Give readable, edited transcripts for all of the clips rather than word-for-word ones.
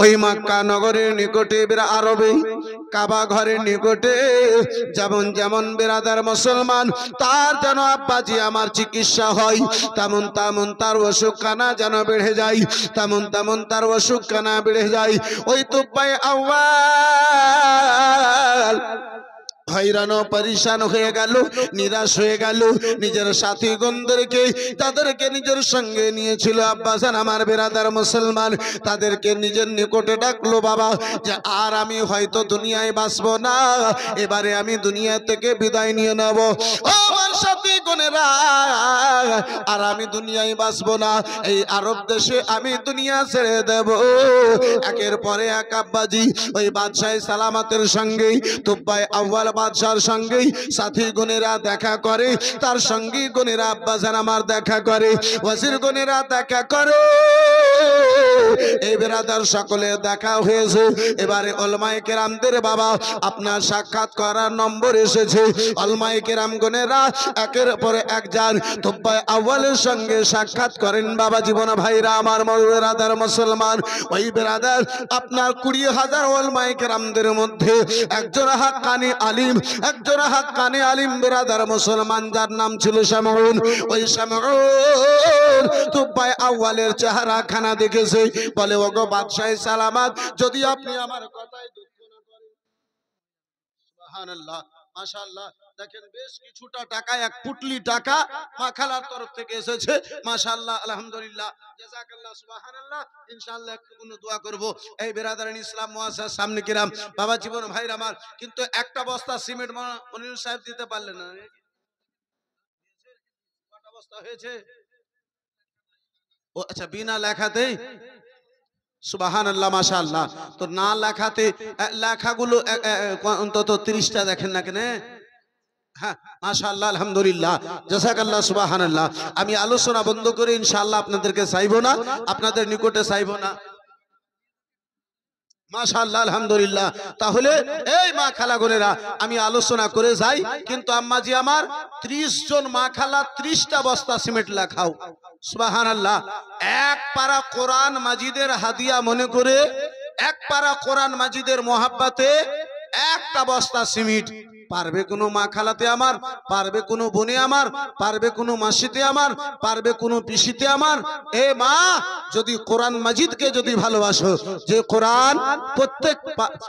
ওই মক্কা নগরের নিকটে আরবে কাবা ঘরের নিকটে যেমন যেমন বিরাদার মুসলমান তার যেন আব্বাজি আমার চিকিৎসা হয়, তেমন তেমন তার অসুখ কানা যেন বেড়ে যায়, তেমন তেমন তার অসুখ কানা বেড়ে যায়। ওই তুব্বাই আউয়াল হয়রান পরিশান হয়ে গেল, নিরাশ হয়ে গেল। নিজের সাথী গণদেরকে তাদেরকে নিজের সঙ্গে নিয়েছিল আব্বাজান আমার বিরাদার মুসলমান, তাদেরকে নিজের নিকটে ডাকলো, বাবা যে আর আমি হয়তো দুনিয়ায় বাঁচবো না, এবারে আমি দুনিয়া থেকে বিদায় নিয়ে নেব। ও আমার সাথী গণেরা, আর আমি দুনিয়ায় বাঁচবো না, এই আরব দেশে আমি দুনিয়া ছেড়ে দেব। একের পরে এক আব্বাজি ওই বাদশাহ সালামতের সঙ্গেই তুব্বাই আউয়াল বাদশার সঙ্গেই সাথী গুণেরা দেখা করে, তার সঙ্গী গুণেরা আব্বাজান আমার দেখা করে, ওয়াজির গুণেরা দেখা করে। এই বেরাদার সকলে দেখা হয়েছে। এবারে ওলামায়ে কেরামদের বাবা আপনার সাক্ষাৎ করার নম্বর এসেছে। ওলামায়ে কেরাম গুণেরা একের পরে এক যান তুব্বাই আউয়ালের সঙ্গে সাক্ষাৎ করেন। বাবা জীবন ভাইরা আমার বেরাদার মুসলমান, ওই বেরাদার আপনার 20,000 ওলামায়ে কেরামদের মধ্যে একজন হাক্কানি আলিম, একজন হাক্কানি আলিম বেরাদার মুসলমান, যার নাম ছিল শামউন। ওই শামউন তুব্বাই আউয়ালের চেহারা খানা দেখেছে, বলে ওগো বাদশাহ সালামত, যদি আপনি আমার কথায় দুঃখ না করেন। সুবহানাল্লাহ, মাশাআল্লাহ, দেখেন বেশ কিছুটা টাকা, এক পুটলি টাকা মা খালার তরফ থেকে এসেছে। মাশাআল্লাহ, আলহামদুলিল্লাহ, জাযাকাল্লাহ, সুবহানাল্লাহ। ইনশাআল্লাহ একটু কোনো দোয়া করব। এই বেরাদারান ইসলাম মুআসসাস সামনে কিরাম বাবা জীবন ভাইরা আমার, কিন্তু একটা বস্তা সিমেন্ট মনির সাহেব দিতে পারলেন না। কটা বস্তা হয়েছে? ও আচ্ছা, বিনা লেখাতেই। সুবহানাল্লাহ, মাশাআল্লাহ। তো না লেখাতে লেখাগুলো অন্তত 30টা দেখেন না কেন? হ্যাঁ, মাশাআল্লাহ, আলহামদুলিল্লাহ, জাযাকাল্লাহ, সুবহানাল্লাহ। আমি আলোচনা বন্ধ করে ইনশাআল্লাহ আপনাদেরকে চাইবো না, আপনাদের নিকটে চাইবো না। মাশাআল্লাহ, আলহামদুলিল্লাহ। তাহলে এই মা খালা বোনেরা, আমি আলোচনা করে যাই, কিন্তু আম্মাজি আমার 30 জন মা খালা 30টা বস্তা সিমেন্ট লেখাও। সুবহানাল্লাহ। এক পারা কোরআন মাজিদের হাদিয়া মনে করে, এক পারা কোরআন মাজিদের মোহাব্বতে একটা বস্তা সিমেন্ট পারবে কোনো মা খালাতে আমার, পারবে কোনো বোনে আমার, পারবে কোনো মাসিতে আমার, পারবে কোনো পিসিতে আমার? এ মা, যদি কোরআন মাজিদকে যদি ভালোবাসো, যে কোরআন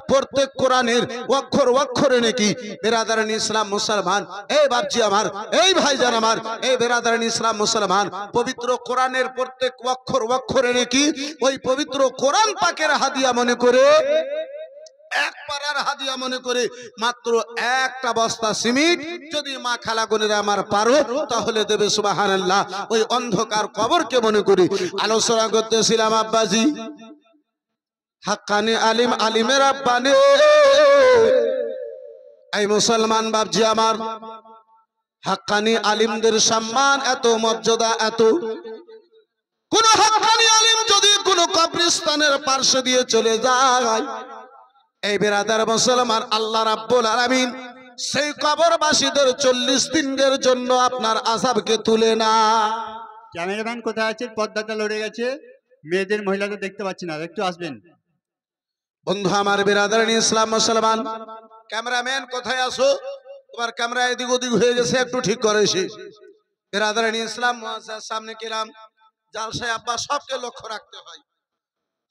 প্রত্যেক কোরআনের অক্ষর অক্ষরে নাকি বেরাদারান ইসলাম মুসলমান, এই বাপজি আমার, এই ভাইজান আমার, এই বেরাদারান ইসলাম মুসলমান, পবিত্র কোরআনের প্রত্যেক অক্ষর অক্ষরে নাকি ওই পবিত্র কোরআন পাকের হাদিয়া মনে করে, এক পারার হাদিয়া মনে করে মাত্র একটা বস্তা সিমেন্ট যদি মা খালা বোনেরা আমার পারো, তাহলে দেবে। সুবহানাল্লাহ। ওই অন্ধকার কবরকে মনে করি আলোচনা করতেছিলাম আব্বাজি, হাক্কানি আলিম, আলিমের আব্বানে। এই মুসলমান বাপজি আমার, হাক্কানি আলিমদের সম্মান এত, মর্যাদা এত। কোন হাক্কানি আলিম যদি কোন কবরস্থানের পার্শ্ব দিয়ে চলে যায়, এই বেরাদার মুসলমান, আল্লাহ রাব্বুল আলামিন সেই কবরবাসীদের 40 দিনের জন্য আপনার আযাবকে তুলে না। ক্যামেরাম্যান কোথায় আছে? পর্দাটা লড়ে গেছে, মেয়েদের মহিলাদের দেখতে পাচ্ছি না, একটু আসবেন। বন্ধু আমার বেরাদারান ইসলাম মুসলমান, ক্যামেরাম্যান কোথায় আছো? তোমার ক্যামেরা এদিক ওদিক হয়ে গেছে, একটু ঠিক করেছি। বেরাদারান ইসলাম মুআসসাস সামনে কিরাম জালসায় আব্বা সবকে লক্ষ্য রাখতে হয়,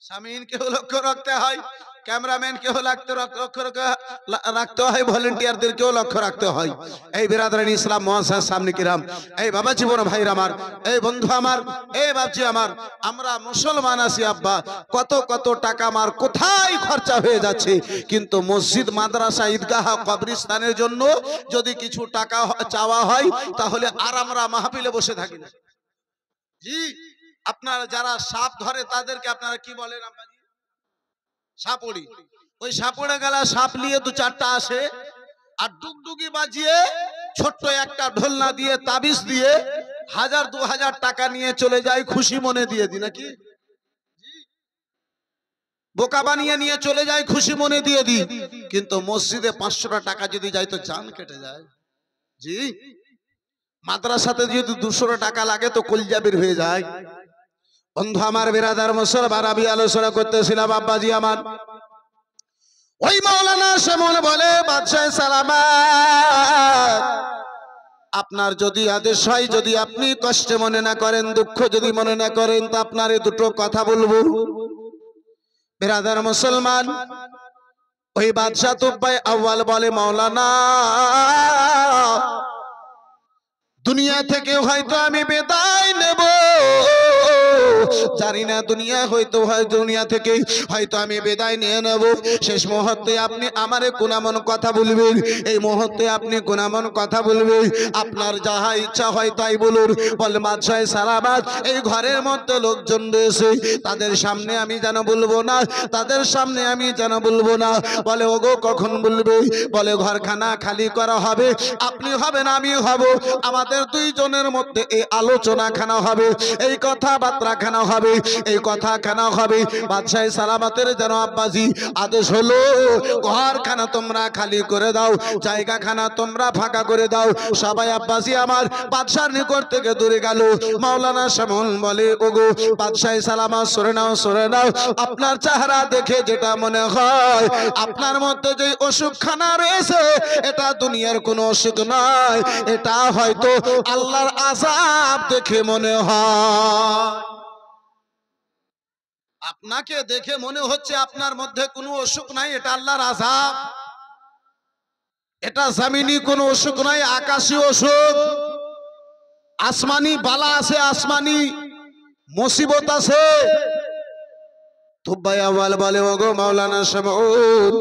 সামিনকেও লক্ষ্য রাখতে হয়, ক্যামেরাম্যানকেও রাখতে হয়, ভলেন্টিয়ারদেরকেও লক্ষ্য রাখতে হয়। এই বেরাদারান ইসলাম মুআসসাস সামনে কিরাম, এই বাবা জীবন ভাইরা আমার, এই বন্ধু আমার, এই বাপজি আমার, আমরা মুসলমান আছি আব্বা, কত কত টাকা আমার কোথায় খরচা হয়ে যাচ্ছে, কিন্তু মসজিদ, মাদ্রাসা, ঈদগাহ, কবরস্থানের জন্য যদি কিছু টাকা চাওয়া হয়, তাহলে আর আমরা মাহফিলে বসে থাকি না। জি, আপনারা যারা সাপ ধরে তাদেরকে আপনারা কি বলেন আব্বাজি? সাপড়ি। ওই সাপড়ে গেলা সাপ নিয়ে 2-4টা আসে, আর ডুগডুগি বাজিয়ে ছোট্ট একটা ঢোলনা দিয়ে তাবিজ দিয়ে 1000-2000 টাকা নিয়ে চলে যায়, খুশি মনে দিয়ে দি নাকি, বোকা বানিয়ে নিয়ে চলে যায়, খুশি মনে দিয়ে দি। কিন্তু মসজিদে 500 টাকা যদি যায় তো জান কেটে যায়। জি, মাদ্রাসাতে যদি 200 টাকা লাগে তো কলিজা বের হয়ে যায়। বন্ধু আমার, বিরাদার মুসলমান, আমি আলোচনা করতেছিলাম আব্বাজি আমার, ওই মাওলানা শ্যামল বলে, বাদশাহ সালামাত, আপনার যদি আদেশ হয়, যদি আপনি কষ্টে মনে না করেন, দুঃখ যদি মনে না করেন, তো আপনার এই দুটো কথা বলবো। বিরাদার মুসলমান, ওই বাদশাহ তুব্বাই আউয়াল বলে, মাওলানা, দুনিয়া থেকে হয়তো আমি বিদায় নেব, জানি না দুনিয়া হয়তো দুনিয়া থেকে হয়তো আমি বিদায় নিয়ে নেব। শেষ মুহূর্তে আপনি আমারে কোন এমন কথা বলবেন, এই মুহূর্তে আপনি কোন এমন কথা বলবেন, আপনার যাহা ইচ্ছা হয় তাই বলুন। বলে বাদশাহ সালামাত, এই ঘরের মধ্যে লোকজন রয়েছে, তাদের সামনে আমি যেন বলবো না, তাদের সামনে আমি যেন বলবো না। বলে ওগো কখন বলবে? বলে ঘরখানা খালি করা হবে, আপনি হবেন আমি হব, আমাদের দুইজনের মধ্যে এই আলোচনা খানা হবে, এই কথাবার্তা খানা হবে, এই কথা খানা হবে। বাদশাহ সালামাতের যেন আব্বাজি আদেশ হলো, ঘরখানা তোমরা খালি করে দাও, জায়গাখানা তোমরা ফাঁকা করে দাও। সবাই আব্বাজি আমার বাদশার নিকট থেকে দূরে গেল। মাওলানা শ্যামল বলে, ওগো বাদশাহ সালামাত, সরে নাও সরে নাও, আপনার চেহারা দেখে যেটা মনে হয়, আপনার মধ্যে যে অসুখখানা রয়েছে, এটা দুনিয়ার কোনো অসুখ নয়, এটা হয়তো আল্লাহর আযাব দেখে মনে হয়। আপনাকে দেখে মনে হচ্ছে আপনার মধ্যে কোনো অসুখ নাই, এটা আল্লাহর আযাব, এটা জমিনি কোনো অসুখ নাই, আকাশী অসুখ, আসমানি বালা আছে, আসমানি মুসিবত আছে। তুব্বাই আউয়াল বলে, ওগো মাওলানা শ্যামল,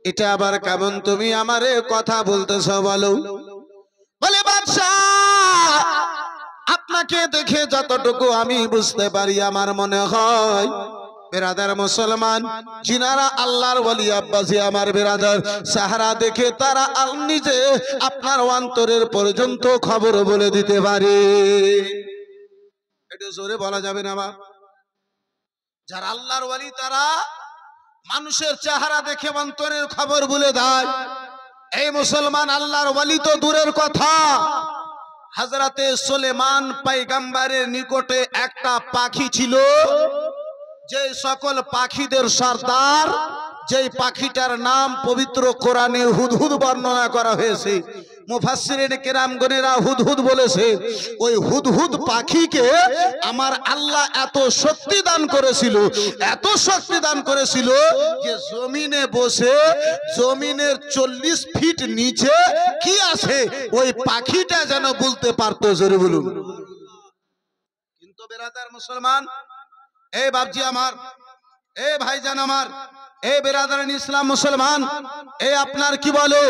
এটা আবার কেমন তুমি আমারে কথা বলতেছ বলো? বলে বাদশাহ, আপনাকে দেখে যতটুকু আমি বুঝতে পারি, আমার মনে হয় বেরাদার মুসলমান যিনারা আল্লাহর ওলি আব্বাসী আমার বেরাদার, সাহারা দেখে তারা নিজে আপনার অন্তরের পর্যন্ত খবর বলে দিতে পারে। এটা জোরে বলা যাবে না বা? যারা আল্লাহর ওলি তারা মানুষের চেহারা দেখে অন্তরের খবর বলে দেয়। এই মুসলমান, আল্লাহর ওলি তো দূরের কথা, হযরতে সুলেমান পয়গম্বরের নিকটে একটা পাখি ছিল, যে সকল পাখিদের সর্দার, যেই পাখিটার নাম পবিত্র কোরআনে হুদহুদ বর্ণনা করা হয়েছে। মুফাসসিরিন কেরামগণেরা হুদহুদ বলেছে, ওই হুদহুদ পাখিকে আমার আল্লাহ এত শক্তি দান করেছিল, এত শক্তি দান করেছিল যে জমিনে বসে জমিনের 40 ফিট নিচে কি আছে ওই পাখিটা যেন বলতে পারতো। জোরে বলুন। কিন্তু বেরাদার মুসলমান, এই বাপজি আমার, এই ভাইজান আমার, এই বেরাদারান ইসলাম মুসলমান, এই আপনার কি বলে,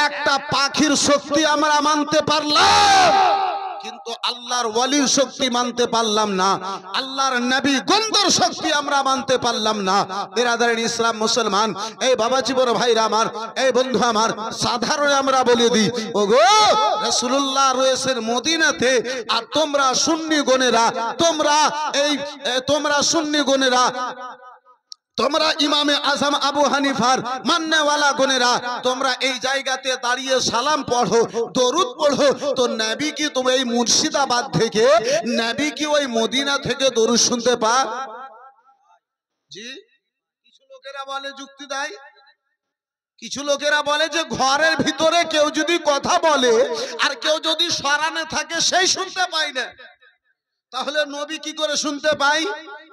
একটা পাখির শক্তি আমরা মানতে পারলাম, কিন্তু আল্লাহর ওয়ালির শক্তি মানতে পারলাম না, আল্লাহর নবী গন্ধর শক্তি আমরা মানতে পারলাম না। বেরাদারান ইসলাম মুসলমান, এই বাবাজি বড় ভাইরা আমার, এই বন্ধু আমার, সাধারণ আমরা বলে দিই, ওগো রাসূলুল্লাহ রয়েছেন মদিনাতে, আর তোমরা সুন্নি গণেরা, তোমরা সুন্নি গণেরা, তোমরা ইমামে আজম আবু হানিফার মাননেওয়ালা গণেরা, তোমরা এই জায়গাতে দাঁড়িয়ে সালাম পড়ো, দরুদ পড়ো, তো নবী কি তুমি এই মুর্শিদাবাদ থেকে, নবী কি ওই মদিনা থেকে দরুদ শুনতে পা? জি, কিছু লোকেরা বলে, যুক্তি দেয়, কিছু লোকেরা বলে যে ঘরের ভিতরে কেউ যদি কথা বলে আর কেউ যদি সরানে থাকে সেই শুনতে পায় না, তাহলে নবী কি করে শুনতে পাই?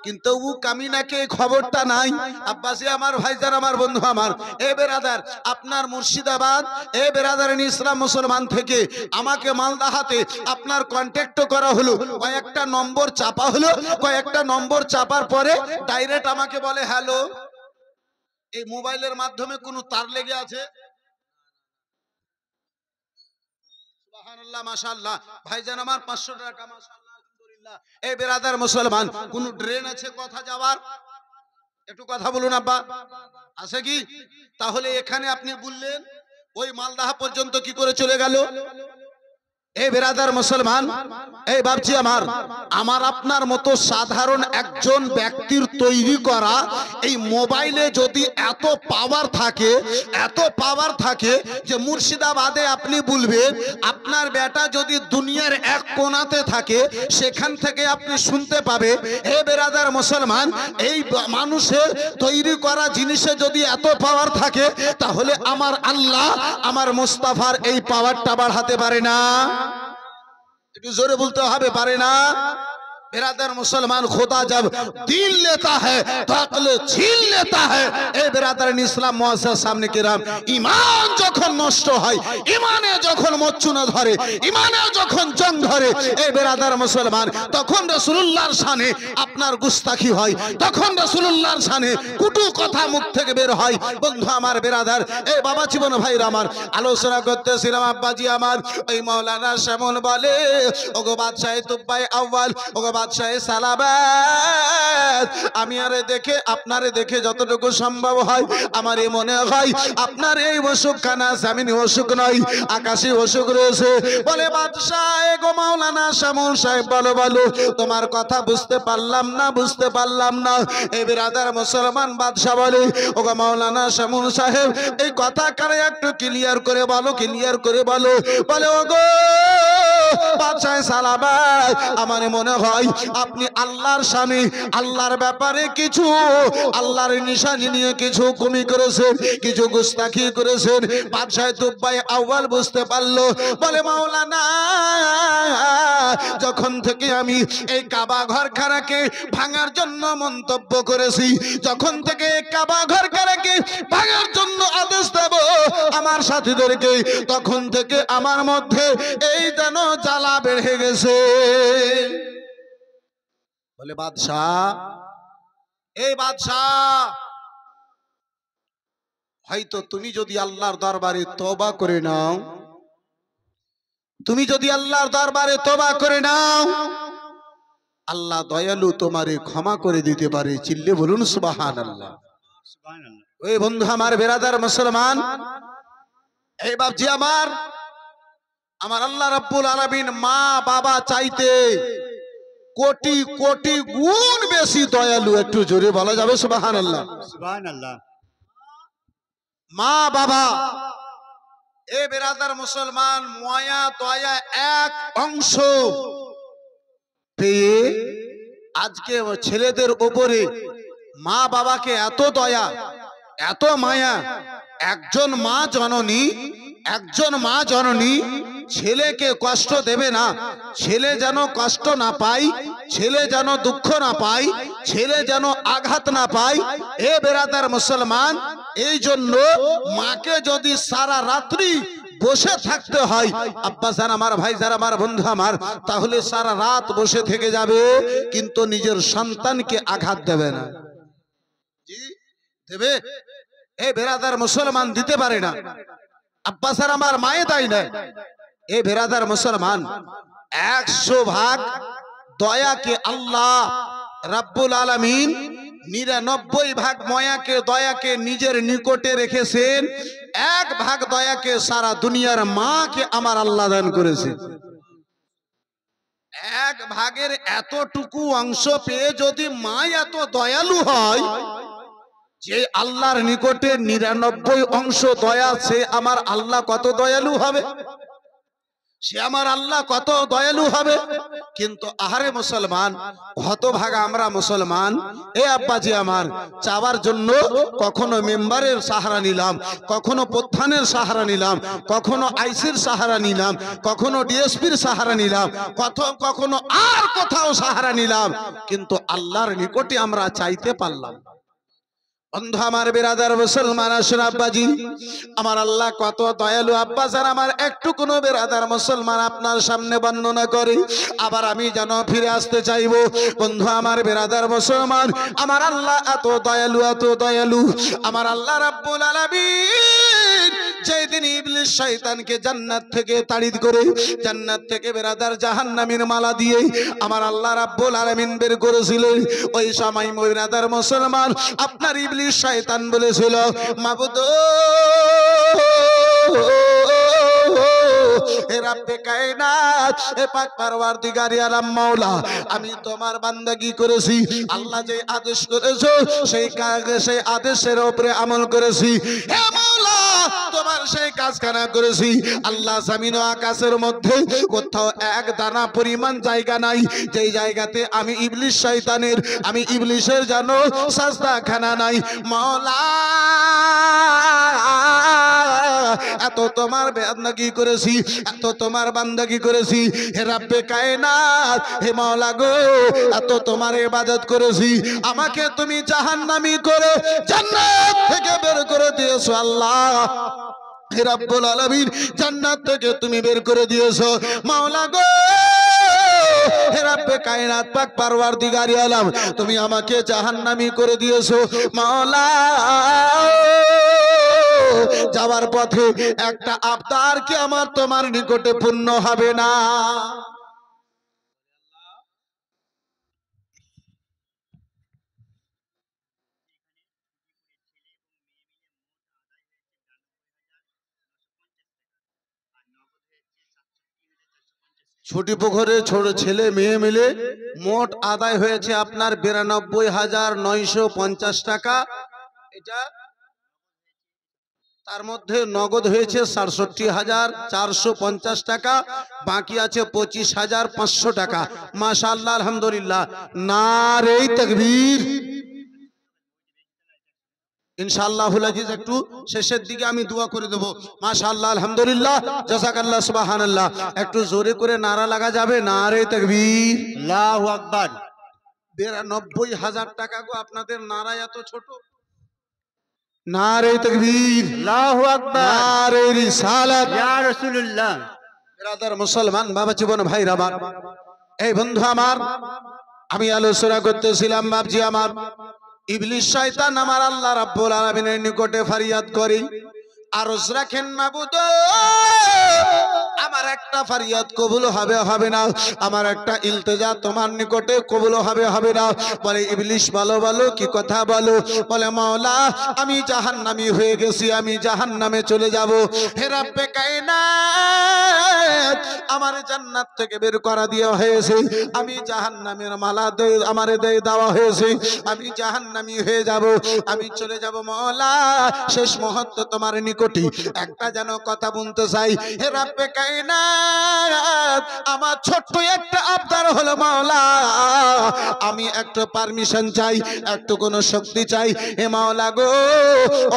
কিন্তু ও কামিনাকে খবরটা নাই। আব্বাসী আমার, ভাইজান আমার, বন্ধু আমার, এ বেরাদার, আপনার মুর্শিদাবাদ, এ বেরাদারান ইসলাম মুসলমান থেকে আমাকে মালদাহাতে আপনার কন্ট্যাক্ট করা হলো, কয়েকটা নম্বর চাপা হলো, কয়েকটা নম্বর চাপার পরে ডাইরেক্ট আমাকে বলে, হ্যালো, এই মোবাইলের মাধ্যমে কোনো তার লেগে আছে? সুবহানাল্লাহ, মাশাআল্লাহ, ভাইজান আমার 500 টাকা, মাশাআল্লাহ, আলহামদুলিল্লাহ। এই বেরাদার মুসলমান, কোন ড্রেন আছে কথা যাওয়ার? একটু কথা বলুন আব্বা, আছে কি? তাহলে এখানে আপনি বললেন ওই মালদাহা পর্যন্ত কি করে চলে গেল? এই বেরাদার মুসলমান, এই বাপজি আমার, আমার আপনার মতো সাধারণ একজন ব্যক্তির তৈরি করা এই মোবাইলে যদি এত পাওয়ার থাকে, এত পাওয়ার থাকে যে মুর্শিদাবাদে আপনি বলবেন আপনার বেটা যদি দুনিয়ার এক কোণাতে থাকে সেখান থেকে আপনি শুনতে পাবে। হে বেরাদার মুসলমান, এই মানুষের তৈরি করা জিনিসে যদি এত পাওয়ার থাকে তাহলে আমার আল্লাহ আমার মুস্তাফার এই পাওয়ারটা বাড়াতে পারে না? একটু জোরে বলতে হবে, পারে না? बिरादर मुसलमान खुदा जब दिल लेता है तो अक्ल छीन लेता है। ए बिरादर इस्लाम मुअज़्ज़ज़ सामने किराम, ईमान যখন নষ্ট হয়, ঈমানে যখন মচ্ছুনা ধরে, ঈমানে যখন জং ধরে, এ বিরাদর মুসলমান, তখন রাসূলুল্লাহর শানে আপনার গুস্তাখি হয়, তখন রাসূলুল্লাহর শানে কুটু কথা মুখ থেকে বের হয়। বন্ধু আমার, বিরাদর, এই বাবা জীবন ভাইরা আমার, আলোচনা করতেছিলাম আব্বাজি আমার, ওই মাওলানা শ্যামল বলে, ওগো বাদশাহ তুব্বাই আউয়াল, ওগো বাদশাহ সালাবাত, আমি আরে দেখে আপনারে দেখে যতটুকু সম্ভব হয় আমার এই মনে হয় আপনার এই অসুখ খানা জামিনি অসুখ নয়, আকাশী অসুখ রয়েছে। বলে বাদশাহ গো মাওলানা শ্যামল সাহেব, বলো বলো, তোমার কথা বুঝতে পারলাম না, বুঝতে পারলাম না। এই বিরাদার মুসলমান বাদশাহ বলে, ওগো মাওলানা শ্যামল সাহেব, এই কথা কারে একটু ক্লিয়ার করে বলো, ক্লিয়ার করে বলো। বলে ওগো বাদশাহ সালাবাত, আমার মনে হয় আপনি আল্লাহর স্বামী, আল্লাহর ব্যাপারে কিছু, আল্লাহর নিশানি নিয়ে কিছু কমি করেছেন, কিছু গুস্তাখি করেছেন। বাদশাহ তুব্বাই আউয়াল বুঝতে পারলো। বলে মাওলানা, যখন থেকে আমি এই কাবা ঘরখানাকে ভাঙার জন্য মন্তব্য করেছি, যখন থেকে কাবা ঘরখানাকে ভাঙার জন্য আদেশ দেব আমার সাথীদেরকে, তখন থেকে আমার মধ্যে এই যেন জ্বালা বেড়ে গেছে। বলে বাদশাহ, এই বাদশাহ, হয়তো তুমি যদি আল্লাহর দরবারে তওবা করে নাও, তুমি যদি আল্লাহর দরবারে তওবা করে নাও, আল্লাহ দয়ালু তোমারে ক্ষমা করে দিতে পারে। চিল্লে বলুন সুবহানাল্লাহ। ওই বন্ধু আমার, বিরাদার মুসলমান, এই বাপজি আমার, আমার আল্লাহ রাব্বুল আলামিন মা বাবা চাইতে কোটি কোটি গুণ বেশি দয়ালু। একটু জোরে বলা যাবে সুবহানাল্লাহ? সুবহানাল্লাহ। মা বাবা, এ বিরাদার মুসলমান, মায়া দয়া এক অংশ পেয়ে আজকে ছেলেদের উপরে মা বাবাকে এত দয়া, এত মায়া। একজন মা জননী, একজন মা জননী ছেলেকে কষ্ট দেবে না, ছেলে যেন কষ্ট না পায়, ছেলে যেন দুঃখ না পায়, ছেলে যেন আঘাত না পায়। এ বেরাদার মুসলমান, এই জন্য মাকে যদি সারা রাত্রি বসে থাকতে হয়, আব্বা জান আমার, ভাই যারা আমার, বন্ধু আমার, তাহলে সারা রাত বসে থেকে যাবে, কিন্তু নিজের সন্তানকে আঘাত দেবে না। জি দেবে? এই বেরাদার মুসলমান দিতে পারে না। আব্বা স্যার আমার মায়ে দেয় না। এই বেরাদার মুসলমান, 100 ভাগ দয়াকে আল্লাহ রাব্বুল আলামিন 99 ভাগ মায়াকে, দয়াকে নিজের নিকটে রেখেছেন। 1 ভাগ দয়াকে সারা দুনিয়ার মাকে আমার আল্লাহ দান করেছে। 1 ভাগের এতটুকু অংশ পেয়ে যদি মা এত দয়ালু হয়, যে আল্লাহর নিকটে 99 অংশ দয়া, সে আমার আল্লাহ কত দয়ালু হবে, সে আমার আল্লাহ কত দয়ালু হবে। কিন্তু আহারে মুসলমান, হতভাগা আমরা মুসলমান, এ আব্বাজি আমার, চাওয়ার জন্য কখনো মেম্বারের সাহারা নিলাম, কখনো প্রধানের সাহারা নিলাম, কখনো আইসির সাহারা নিলাম, কখনো ডিএসপির সাহারা নিলাম, কখনো আর কোথাও সাহারা নিলাম, কিন্তু আল্লাহর নিকটে আমরা চাইতে পারলাম। বন্ধু আমার, বিরাদার মুসলমান, আসুন আব্বাজি, আমার আল্লাহ কত দয়ালু। আব্বা স্যার আমার, একটু কোনো বিরাদার মুসলমান আপনার সামনে বর্ণনা করে, আবার আমি যেন ফিরে আসতে চাইবো। বন্ধু আমার, বিরাদার মুসলমান, আমার আল্লাহ এত দয়ালু, এত দয়ালু। আমার আল্লাহ রাব্বুল আলামিন যেদিন ইবলিস শয়তানকে জান্নাত থেকে তাড়িত করে, জান্নাত থেকে বিরাদার জাহান্নামের মালা দিয়ে আমার আল্লাহ রাব্বুল আলামিন বের করেছিলেন, ওই সময় বিরাদার মুসলমান আপনার ইবলিস শয়তান বলেছিল, মাবুদ হে রব্বে কায়নাত, হে পাক পরওয়ারদিগারে আলম মাওলা, আমি তোমার বান্দাগি করেছি, আল্লাহ যে আদেশ করেছো সেই সেই আদেশের উপরে আমল করেছি। হে মাওলা, তোমার সেই কাজখানা করেছি। আল্লাহ জমিন ও আকাশের মধ্যে কোথাও এক দানা পরিমাণ জায়গা নাই যেই জায়গাতে আমি ইবলিস শয়তানের, আমি ইবলিসের জানো সাজদাখানা নাই। মাওলা, এত তোমার বান্দাগি করেছি, এত তোমার বান্দাগি করেছি। হে রব্বে কায়নাত, হে মাওলা গো, এত তোমার ইবাদত করেছি, আমাকে তুমি জাহান্নামী করে জান্নাত থেকে বের করে দিয়েছো। আল্লাহ হে রব্বুল আলামিন, জান্নাত থেকে তুমি বের করে দিয়েছো। মাওলা গো, হে রব্বে কায়নাত, পাক পরওয়ারদিগারে আলম, তুমি আমাকে জাহান্নামী করে দিয়েছো। মাওলা, যাওয়ার পথে একটা আবদার কি আমার তোমার নিকটে পূর্ণ হবে না? ছুটি পুকুরে ছোট ছেলে মেয়ে মিলে মোট আদায় হয়েছে আপনার 92,950 টাকা। এটা তার মধ্যে নগদ হয়েছে 67,450 টাকা, বাকি আছে 25,500 টাকা। মাশাআল্লাহ, আলহামদুলিল্লাহ, নারে তাকবীর। ইনশাআল্লাহুল আজিজ একটু শেষের দিকে আমি দোয়া করে দেব। মাশাআল্লাহ, আলহামদুলিল্লাহ, জাযাকাল্লাহ, সুবহানাল্লাহ। একটু জোরে করে নারা লাগা যাবে? নারে তাকবীর, আল্লাহু আকবার। 92,000 টাকা গো, আপনাদের নারা এত ছোট। নারে তাকবীর, আল্লাহু আকবার, নারে রিসালাত, ইয়া রাসূলুল্লাহ। বিরাদার মুসলমান বাবা জীবন ভাইরা আমার, এই বন্ধু আমার, আমি আলোচনা করতেছিলাম বাপজি আমার, ইবলিস শয়তান আমার আল্লাহ রাব্বুল আলামিনের নিকটে ফরিয়াদ করি, আরজ রাখেন মাবুদ, আমার একটা ফরিয়াদ কবুল হবে না, আমার একটা ইলতিজা তোমার নিকটে কবুল হবে না। বলে ইবলিস, বলো বলো কি কথা বলো? বলে মাওলা, আমি জাহান্নামী হয়ে গেছি, আমি জাহান্নামে চলে যাব। হে রব্বে কায়নাত, আমার জান্নাত থেকে বের করা দেওয়া হয়েছে, আমি জাহান্নামের মালা আমারে দেওয়া হয়েছে, আমি জাহান্নামী হয়ে যাব, আমি চলে যাব। মাওলা, শেষ মুহূর্তে তোমার নিকটে একটা যেন কথা বলতে চাই। হে রব্বে কায়নাত, আমার ছোট্ট একটা আবদার হলো মাওলা, আমি একটু পারমিশন চাই, একটু কোনো শক্তি চাই। হে মাওলা গো,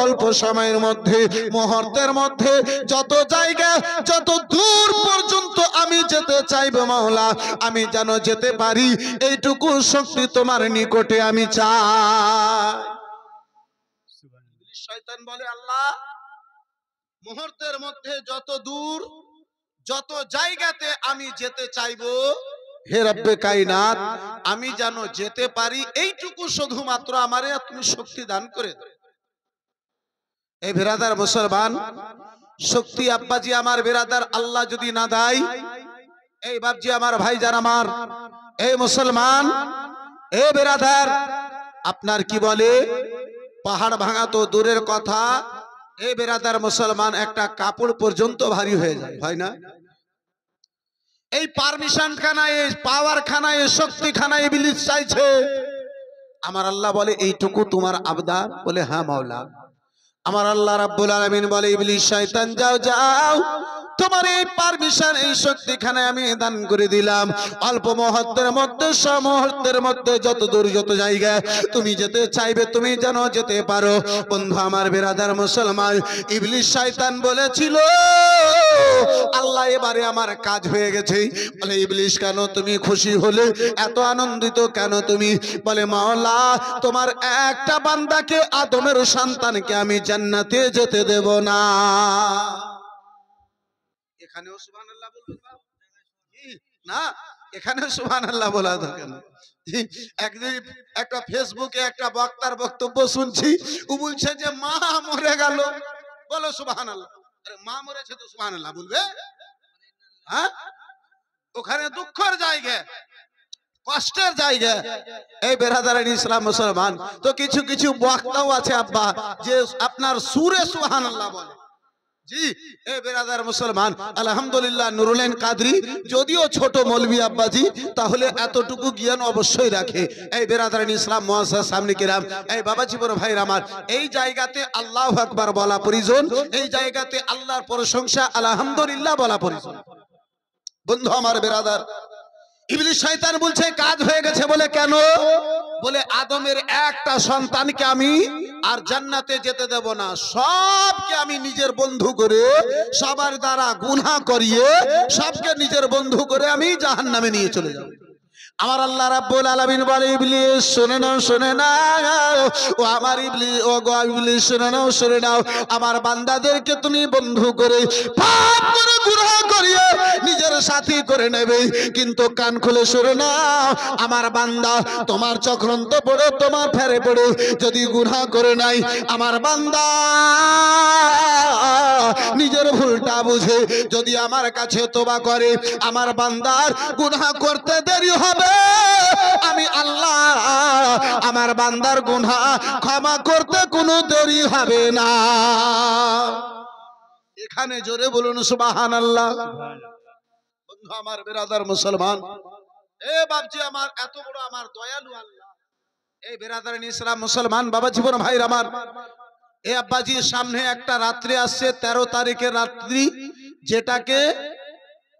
অল্প সময়ের মধ্যে, মুহূর্তের মধ্যে যত জায়গা, যত দূর পর্যন্ত আমি যেতে চাইবো মাওলা, আমি যেন যেতে পারি, এইটুকু শক্তি তোমার নিকটে আমি চাই। শয়তান বলে, আল্লাহ, মুহূর্তের মধ্যে যত দূর, যত জায়গাতে আমি যেতে চাইবো, হে রব্বে কায়নাত, আমি যেন যেতে পারি, এইটুকু শুধুমাত্র আমারে তুমি শক্তি দান করে দাও। এই বিরাদার মুসলমান, শক্তি আব্বাজি আমার বিরাদার আল্লাহ যদি না দেয়, এই বাপজি আমার ভাইজান আমার, এই মুসলমান, এ বিরাদার, আপনার কি বলে, পাহাড় ভাঙা তো দূরের কথা, এই বিরাদার মুসলমান, একটা কাপড় পর্যন্ত ভারী হয়ে যায়, হয় না? এই পারমিশন খানায়, এই পাওয়ার খানায়, এই শক্তি খানায় ইবলিস চাইছে। আমার আল্লাহ বলে, এইটুকু তোমার আবদার? বলে হ্যাঁ মাওলা। আমার আল্লাহ রাব্বুল আলামিন বলে, ইবলিস শয়তান, যাও যাও, তোমার এই পারমিশন, এই শক্তিখানে আমি দান করে দিলাম। অল্প মুহূর্তের মধ্যে, মুহূর্তের মধ্যে যত দূর, যত জায়গা তুমি যেতে চাইবে, তুমি যেন যেতে পারো। বন্ধু আমার বিরাদার মুসলমান, ইবলিস শয়তান বলেছিল, আল্লাহ এবারে আমার কাজ হয়ে গেছে। বলে ইবলিস, কেন তুমি খুশি হলে, এত আনন্দিত কেন তুমি? বলে মাওলা, তোমার একটা বান্দাকে, আদমের সন্তানকে আমি জান্নাতে যেতে দেব না। এখানেও সুবহানাল্লাহ বলবেন না? এখানেও সুবহানাল্লাহ বলা দরকার নেই। একদিন একটা ফেসবুকে একটা বক্তার বক্তব্য শুনছি, ও বলছে যে মা মরে গেল, বলো সুবহানাল্লাহ। আরে মা মরেছে তো সুবহানাল্লাহ বলবে? হ্যাঁ, ওখানে দুঃখের জায়গা, কষ্টের জায়গা। এই বেরাদারান ইসলাম মুসলমান, তো কিছু কিছু বক্তাও আছে আব্বা, যে আপনার সুরে সুবহানাল্লাহ বলে, জি এ বেরাদার মুসলমান, আলহামদুলিল্লাহ নুরুলাইন কাদরি যদিও ছোট মৌলভী আব্বাজি, তাহলে এতটুকু জ্ঞান অবশ্যই রাখে। এই বেরাদারান ইসলাম মুআজ্জাজ সামনে কিরাম, এই বাবাজি বড় ভাইরা আমার, এই জায়গাতে আল্লাহু আকবার বলা প্রয়োজন, এই জায়গাতে আল্লাহর প্রশংসা আলহামদুলিল্লাহ বলা প্রয়োজন। বন্ধু আমার বেরাদার, ইবলিস শয়তান বলছে কাজ হয়ে গেছে, বলে কেন? বলে আদমের একটা সন্তানকে আমি আর জান্নাতে যেতে দেব না, সবকে আমি নিজের বন্ধু করে, সবার দ্বারা গুনাহ করিয়ে সবকে নিজের বন্ধু করে আমি জাহান্নামে নিয়ে চলে যাব। আমার আল্লাহ রাব্বুল আলামিন বলে ইবলিস শুনে নাও, শুনে নাও, ও আমার ইবলিস, ও গো ইবলিস শুনে নাও, শুনে নাও, আমার বান্দাদেরকে তুমি বন্ধু করে পাপ করে গুনাহ করিয়ে নিজের সাথী করে নেবে, কিন্তু কান খুলে শুনে নাও, আমার বান্দা তোমার চক্রান্ত পড়ে, তোমার ফেরে পড়ে যদি গুনাহ করে নাই, আমার বান্দা নিজের ভুলটা বুঝে যদি আমার কাছে তওবা করে, আমার বান্দার গুনাহ করতে দেরি হবে, আমি আল্লাহ আমার বান্দার গুনাহ ক্ষমা করতে কোনো দেরি হবে না। এখানে জোরে বলুন সুবহানাল্লাহ। বন্ধু আমার বেরাদার মুসলমান, এ বাপজি আমার, এত বড় আমার দয়ালু আল্লাহ, এই বেরাদারান ইসলাম মুসলমান বাবা জীবন ভাইরা আমার, এ আব্বাজির সামনে একটা রাত্রি আসছে, 13 তারিখের রাত্রি, যেটাকে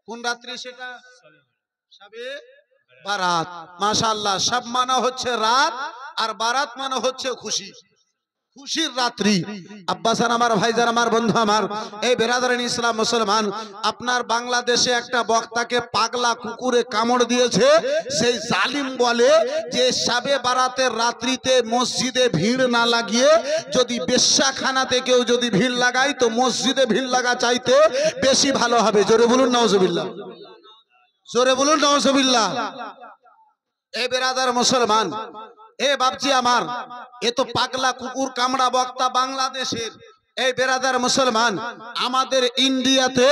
কোন রাত্রি? সেটা শবে বারাত। মাশাআল্লাহ, সব মানে হচ্ছে রাত, আর বারাত মানে হচ্ছে খুশি, খুশির রাত্রি। আব্বাসান আমার, ভাইজান আমার, বন্ধু আমার, এই বেরাদারান ইসলাম মুসলমান, আপনার বাংলাদেশে একটা বক্তাকে পাগলা কুকুরে কামড় দিয়েছে, সেই জালিম বলে যে শবে বারাতের রাত্রিতে মসজিদে ভিড় না লাগিয়ে যদি বেশ্যাখানাতে কেউ যদি ভিড় লাগায়, তো মসজিদে ভিড় লাগা চাইতে বেশি ভালো হবে। জোরে বলুন নাউজুবিল্লাহ, জোরে বলুন নাউজুবিল্লাহ। এ বেরাদার মুসলমান, এ বাপজি আমার, এ তো পাগলা কুকুর কামড়া বক্তা বাংলাদেশের। এই বেরাদার মুসলমান, আমাদের ইন্ডিয়াতে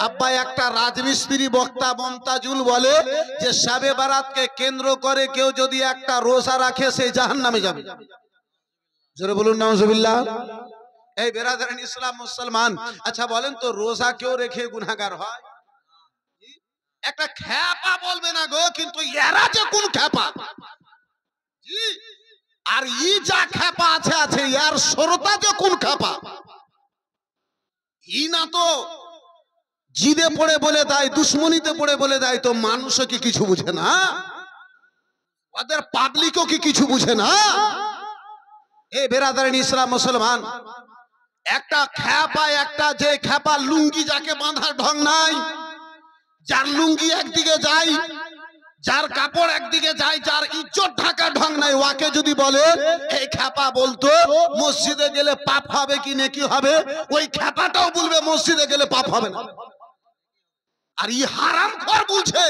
আব্বা একটা রাজমিস্ত্রি বক্তা মমতাজুল বলে যে শবে বারাতকে কেন্দ্র করে কেউ যদি একটা রোজা রাখে সে জাহান্নামে যাবে। জোরে বলুন নাউজুবিল্লাহ। এই বেরাদারান ইসলাম মুসলমান, আচ্ছা বলেন তো, রোজা কেউ রেখে গুনাহগার হয়? একটা খ্যাপা বলবে না গো, কিন্তু এরা যে কোন খ্যাপা, আর ই যা খ্যাপা আছে আছে, ইয়ার শ্রোতা যে কোন খ্যাপা, ই না তো জিদে পড়ে বলে দেয়, দুশ্মনীতে পড়ে বলে দেয়, তো মানুষও কি কিছু বুঝে না? ওদের পাবলিকও কি কিছু বুঝে না? এ বেরাদারান ইসলাম মুসলমান, একটা খ্যাপা, একটা যে খ্যাপা লুঙ্গি যাকে বাঁধার ঢং নাই, যার লুঙ্গি একদিকে যায়, যার কাপড় একদিকে যায়, যার ইজ্জত ঢাকা ঢং নাই, ওকে যদি বলে এই খ্যাপা বলতো মসজিদে গেলে পাপ হবে কি নেকি হবে, ওই খ্যাপাটাও বলবে মসজিদে গেলে পাপ হবে না। আর ই হারামখোর বলছে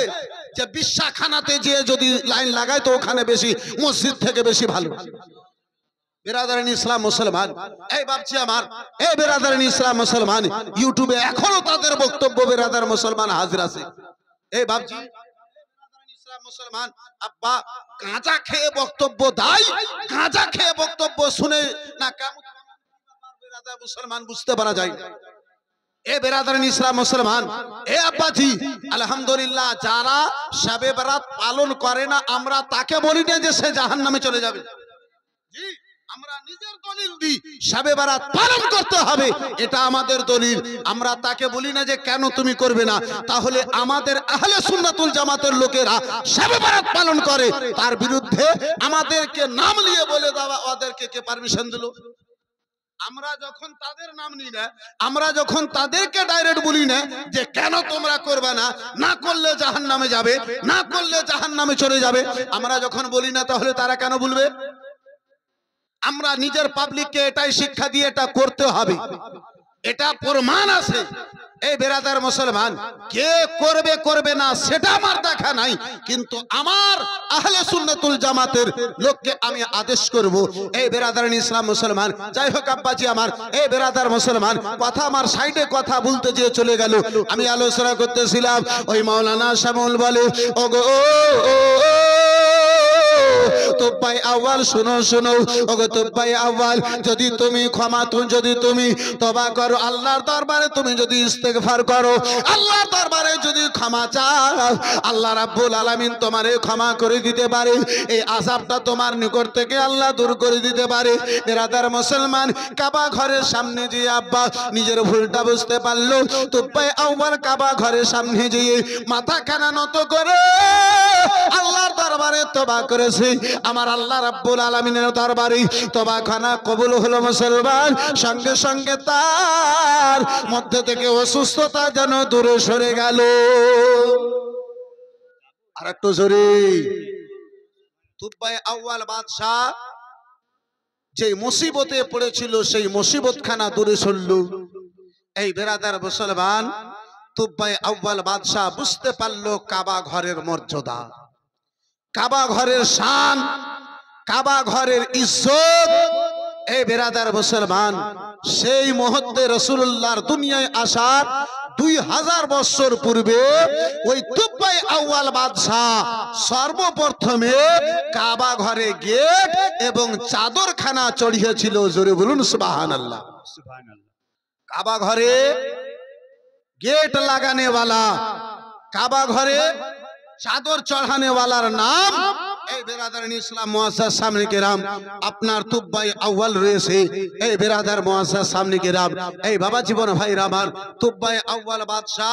যে বেশ্যাখানাতে যে যদি লাইন লাগায় তো ওখানে বেশি, মসজিদ থেকে বেশি ভালো। বেরাদারান ইসলাম মুসলমান, এই বাপজি আমার, এই বেরাদারান ইসলাম মুসলমান, ইউটিউবে এখনো তাদের বক্তব্য বেরাদার মুসলমান হাজির আছে। এই বাপজি ইসলাম মুসলমান, আব্বা গাঁজা খেয়ে বক্তব্য দেয়, গাঁজা খেয়ে বক্তব্য শুনে না কেমন বেরাদার মুসলমান বুঝতে পারা যায়। এ বেরাদারান ইসলাম মুসলমান, এ আব্বাজি আলহামদুলিল্লাহ, যারা শবে বারাত পালন করে না, আমরা তাকে বলি না যে সে জাহান্নামে চলে যাবে। জি, আমরা নিজের দলিল দিই, শবে বারাত পালন করতে হবে, এটা আমাদের দলিল। আমরা তাকে বলি না যে কেন তুমি করবে না। তাহলে আমাদের আহলে সুন্নাতুল জামাতের লোকেরা শবে বারাত পালন করে, তার বিরুদ্ধে আমাদেরকে নাম নিয়ে বলে দেওয়া, ওদেরকে কে পারমিশন দিল? আমরা যখন তাদের নাম নিই না, আমরা যখন তাদেরকে ডাইরেক্ট বলি না যে কেন তোমরা করবে না, না করলে জাহান্নামে যাবে, না করলে জাহান্নামে চলে যাবে, আমরা যখন বলি না, তাহলে তারা কেন বলবে? আমরা নিজের পাবলিককে এটাই শিক্ষা দিয়ে এটা করতে হবে, এটা প্রমাণ আছে। এই বেরাদার মুসলমান, কে করবে করবে না সেটা আমার দেখা নাই, কিন্তু আমার আহলে সুন্নাতুল জামাতের লোককে আমি আদেশ করব। এই বেরাদারান ইসলাম মুসলমান, যাই হোক আব্বাজি আমার, এই বেরাদার মুসলমান, কথা আমার সাইডে কথা বলতে যে চলে গেল, আমি আলোচনা করতেছিলাম। ওই মাওলানা শামুল বলে, ওগো তোপাই আউয়াল শোনো শোনো, ওগো তোপাই আউয়াল, যদি তুমি যদি তুমি তওবা করো, আল্লাহর দরবারে তুমি যদি ইস্তেগফার করো, আল্লাহর দরবারে যদি ক্ষমা চাও, আল্লাহ রাব্বুল আলামিন তোমারে ক্ষমা করে দিতে পারে। এই আযাবটা তোমার নিকট থেকে আল্লাহ দূর করে দিতে পারে। বিরাদার মুসলমান, কাবা ঘরের সামনে যে আব্বা নিজের ভুলটা বুঝতে পারলো, তোপাই আউয়াল কাবা ঘরের সামনে যেয়ে মাথা খানা নত করে আল্লাহর দরবারে তওবা করেছে। আমার আল্লাহ রাব্বুল আলামিনের দরবারে তওবা খানা কবুল হলো মুসলমান। সঙ্গে সঙ্গে তার মধ্যে থেকে অসুস্থতা যেন দূরে সরে গেল। আর একটু জোরে। তুব্বাই আউয়াল বাদশাহ যে মুসিবতে পড়েছিল, সেই মুসিবতখানা দূরে সরল। এই বেরাদার মুসলমান, তুব্বাই আউয়াল বাদশাহ বুঝতে পারলো কাবা ঘরের মর্যাদা, কাবা ঘরের শান, কাবা ঘরের ইজ্জত। এই বেরাদার মুসলমান, সেই মুহূর্তে রাসূলুল্লাহর দুনিয়ায় আসার 2000 বছর পূর্বে ওই তুব্বাই আউয়াল বাদশাহ সর্বপ্রথমে কাবা ঘরে গেট এবং চাদরখানা চড়িয়েছিল। জোরে বলুন সুবহানাল্লাহ। কাবা ঘরে गेट लगाने वाला, काबा घरे चादर चढ़ाने वालार नाम बेरादार इस्लाम मुआस्सास सामने के राम আপনার তুব্বাই আউয়াল রয়েছে। এই বেরাদার মুআস্সাস সামনে के राम এই বাবা জীবন ভাই রামার তুব্বাই আউয়াল বাদশা